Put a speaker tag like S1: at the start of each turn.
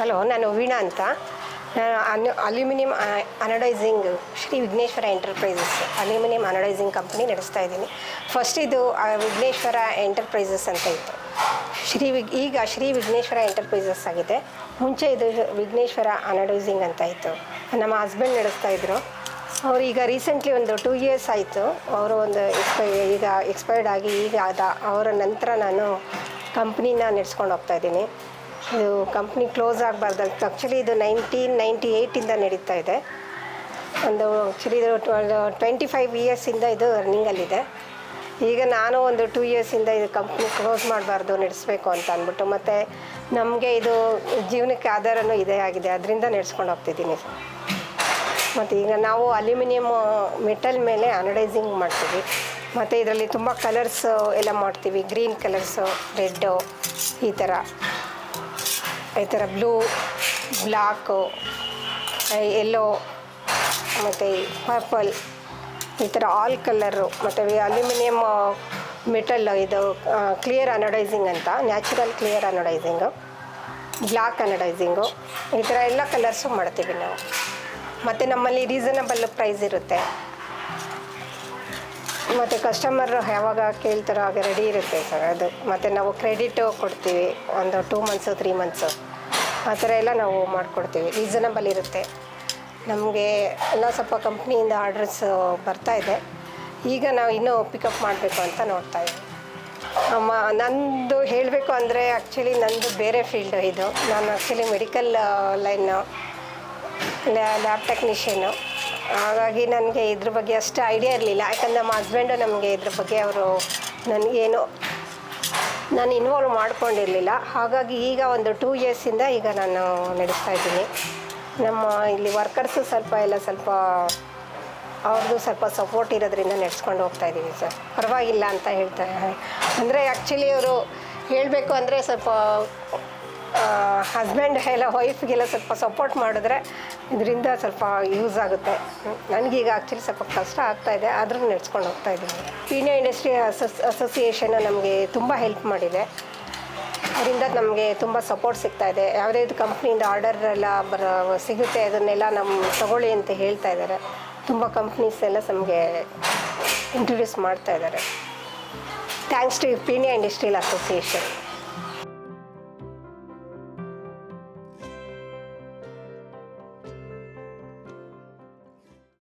S1: Hello, ನಾನು ವೀಣಾ ಅಂತ. ನಾನು aluminium anodizing Shri Vighneshwara enterprises aluminium anodizing company ನಡೆಸ್ತಾ ಇದ್ದೀನಿ. ಫಸ್ಟ್ ಇದು ವಿಘ್ನೇಶ್ವರ ಎಂಟರ್ಪ್ರೈಸಸ್ ಅಂತ ಇತ್ತು. ಈಗ ಶ್ರೀ ವಿಘ್ನೇಶ್ವರ ಎಂಟರ್ಪ್ರೈಸಸ್ ಆಗಿದೆ. ಮುಂಚೆ ಇದು ವಿಘ್ನೇಶ್ವರ ಅನಡೈಸಿಂಗ್ ಅಂತ ಇತ್ತು. ನಮ್ಮ ಹಸ್ಬೆಂಡ್ ನಡೆಸ್ತಾಯಿದ್ರು. ಅವರು ಈಗ ರೀಸೆಂಟ್ಲಿ ಒಂದು 2 years ಆಯಿತು. ಅವರು ಒಂದು ಎಕ್ಸ್ಪೈರ್ಡ್ ಆಗಿ ಈಗ ಅವರ ನಂತರ ನಾನು ಕಂಪ್ನಿನ ನಡೆಸ್ಕೊಂಡು ಹೋಗ್ತಾಯಿದ್ದೀನಿ. ಇದು ಕಂಪ್ನಿ ಕ್ಲೋಸ್ ಆಗಬಾರ್ದು. ಆ್ಯಕ್ಚುಲಿ ಇದು 1998ಇಂದ ನಡೀತಾ ಇದೆ. ಆ್ಯಕ್ಚುಲಿ ಇದು 25 yearsಯಿಂದ ಇದು ರನ್ನಿಂಗಲ್ಲಿದೆ. ಈಗ ನಾನು ಒಂದು 2 yearsಯಿಂದ ಇದು ಕಂಪ್ನಿ ಕ್ಲೋಸ್ ಮಾಡಬಾರ್ದು, ನಡೆಸಬೇಕು ಅಂತ ಅಂದ್ಬಿಟ್ಟು, ಮತ್ತು ನಮಗೆ ಇದು ಜೀವನಕ್ಕೆ ಆಧಾರನೂ ಇದೇ ಆಗಿದೆ. ಅದರಿಂದ ನಡೆಸ್ಕೊಂಡು ಹೋಗ್ತಿದ್ದೀನಿ. ಮತ್ತು ಈಗ ನಾವು ಅಲ್ಯೂಮಿನಿಯಮ್ ಮೆಟಲ್ ಮೇಲೆ ಅನಡೈಸಿಂಗ್ ಮಾಡ್ತೀವಿ. ಮತ್ತು ಇದರಲ್ಲಿ ತುಂಬ ಕಲರ್ಸು ಎಲ್ಲ ಮಾಡ್ತೀವಿ. ಗ್ರೀನ್ ಕಲರ್ಸು, ರೆಡ್ಡು, ಈ ಥರ ಬ್ಲೂ, ಬ್ಲ್ಯಾಕು, ಯೆಲ್ಲೋ ಮತ್ತು ಪರ್ಪಲ್, ಈ ಥರ ಆಲ್ ಕಲರು. ಮತ್ತು ಅಲ್ಯೂಮಿನಿಯಮ್ ಮೆಟಲ್ ಇದು ಕ್ಲಿಯರ್ ಅನಡೈಸಿಂಗ್ ಅಂತ, ನ್ಯಾಚುರಲ್ ಕ್ಲಿಯರ್ ಅನಡೈಸಿಂಗು, ಬ್ಲ್ಯಾಕ್ ಅನಡೈಸಿಂಗು, ಈ ಥರ ಎಲ್ಲ ಕಲರ್ಸು ಮಾಡ್ತೀವಿ ನಾವು. ಮತ್ತು ನಮ್ಮಲ್ಲಿ ರೀಸನಬಲ್ ಪ್ರೈಸ್ ಇರುತ್ತೆ. ಮತ್ತು ಕಸ್ಟಮರ್ ಯಾವಾಗ ಕೇಳ್ತಾರೋ ಆಗ ರೆಡಿ ಇರುತ್ತೆ ಸರ್ ಅದು. ಮತ್ತು ನಾವು ಕ್ರೆಡಿಟು ಕೊಡ್ತೀವಿ, ಒಂದು 2 months 3 months ಆ ಥರ ಎಲ್ಲ ನಾವು ಮಾಡಿಕೊಡ್ತೀವಿ. ರೀಸನಬಲ್ ಇರುತ್ತೆ. ನಮಗೆ ಎಲ್ಲ ಸ್ವಲ್ಪ ಕಂಪ್ನಿಯಿಂದ ಆರ್ಡ್ರಸ್ ಬರ್ತಾಯಿದೆ. ಈಗ ನಾವು ಇನ್ನೂ ಪಿಕಪ್ ಮಾಡಬೇಕು ಅಂತ ನೋಡ್ತಾಯಿದ್ದೀವಿ. ನಂದು ಹೇಳಬೇಕು ಅಂದರೆ ಆ್ಯಕ್ಚುಲಿ ನಂದು ಬೇರೆ ಫೀಲ್ಡು ಇದು. ನಾನು actually medical line, lab technician. ಹಾಗಾಗಿ ನನಗೆ ಇದ್ರ ಬಗ್ಗೆ ಅಷ್ಟು ಐಡಿಯಾ ಇರಲಿಲ್ಲ. ಯಾಕಂದರೆ ನಮ್ಮ ಹಸ್ಬೆಂಡು ನಮಗೆ ಇದ್ರ ಬಗ್ಗೆ ನನಗೇನು ನಾನು ಇನ್ವಾಲ್ವ್ ಮಾಡ್ಕೊಂಡಿರಲಿಲ್ಲ. ಹಾಗಾಗಿ ಈಗ ಒಂದು 2 yearsಯಿಂದ ಈಗ ನಾನು ನಡೆಸ್ತಾ ಇದ್ದೀನಿ. ನಮ್ಮ ಇಲ್ಲಿ ವರ್ಕರ್ಸು ಸ್ವಲ್ಪ ಅವ್ರದ್ದು ಸ್ವಲ್ಪ ಸಪೋರ್ಟ್ ಇರೋದ್ರಿಂದ ನಡೆಸ್ಕೊಂಡು ಹೋಗ್ತಾಯಿದ್ದೀವಿ ಸರ್. ಪರವಾಗಿಲ್ಲ ಅಂತ ಹೇಳ್ತಾರೆ. ಅಂದರೆ ಆ್ಯಕ್ಚುಲಿ ಅವರು ಹೇಳಬೇಕು ಅಂದರೆ ಸ್ವಲ್ಪ ಹಸ್ಬೆಂಡ್ ಎಲ್ಲ ವೈಫ್ಗೆಲ್ಲ ಸ್ವಲ್ಪ ಸಪೋರ್ಟ್ ಮಾಡಿದ್ರೆ ಇದರಿಂದ ಸ್ವಲ್ಪ ಯೂಸ್ ಆಗುತ್ತೆ. ನನಗೀಗ ಆ್ಯಕ್ಚುಲಿ ಸ್ವಲ್ಪ ಕಷ್ಟ ಆಗ್ತಾಯಿದೆ, ಆದರೂ ನಡೆಸ್ಕೊಂಡು ಹೋಗ್ತಾಯಿದ್ದೀನಿ. ಪೀಣ್ಯ ಇಂಡಸ್ಟ್ರಿ ಅಸೋಸಿಯೇಷನ್ ನಮಗೆ ತುಂಬ ಹೆಲ್ಪ್ ಮಾಡಿದೆ. ಅದರಿಂದ ನಮಗೆ ತುಂಬ ಸಪೋರ್ಟ್ ಸಿಗ್ತಾಯಿದೆ. ಯಾವುದೇ ಕಂಪ್ನಿಯಿಂದ ಆರ್ಡರ್ ಎಲ್ಲ ಸಿಗುತ್ತೆ, ಅದನ್ನೆಲ್ಲ ತಗೊಳ್ಳಿ ಅಂತ ಹೇಳ್ತಾ ಇದ್ದಾರೆ. ತುಂಬ ಕಂಪ್ನೀಸ್ ಎಲ್ಲ ನಮಗೆ ಇಂಟ್ರೊಡ್ಯೂಸ್ ಮಾಡ್ತಾಯಿದ್ದಾರೆ. Thanks to Peenya industrial association.